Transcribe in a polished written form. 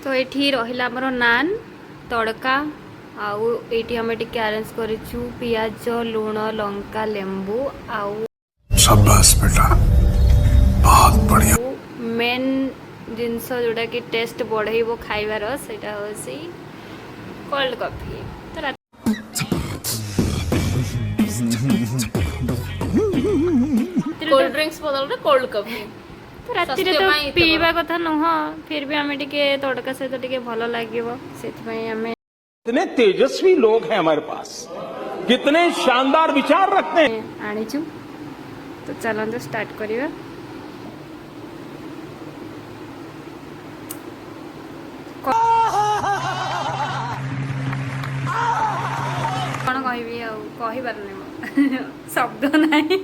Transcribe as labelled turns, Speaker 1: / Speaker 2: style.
Speaker 1: तो ये रहा आमर नान तड़का आउ ये आम टे आरेंज करूँ पियाज लुण लंका लेंबू आउ
Speaker 2: शाबाश बेटा बहुत बढ़िया।
Speaker 1: मेन जिनस जोटा कि टेस्ट बढ़ेब खाइबार सेटा होसी कोल्ड कॉफी। तो
Speaker 3: कोल्ड ड्रिंक्स बदल कोल्ड कॉफी
Speaker 1: तो राति रे तो पीवा कथा नुह फिर भी आम टे तड़का सहित टे भल लगे से
Speaker 4: कितने तेजस्वी लोग हैं हमारे पास, कितने शानदार विचार रखते हैं।
Speaker 1: आनीचु तो चलते स्टार्ट करिया। कौन कहबी कही पारनी शब्द नहीं।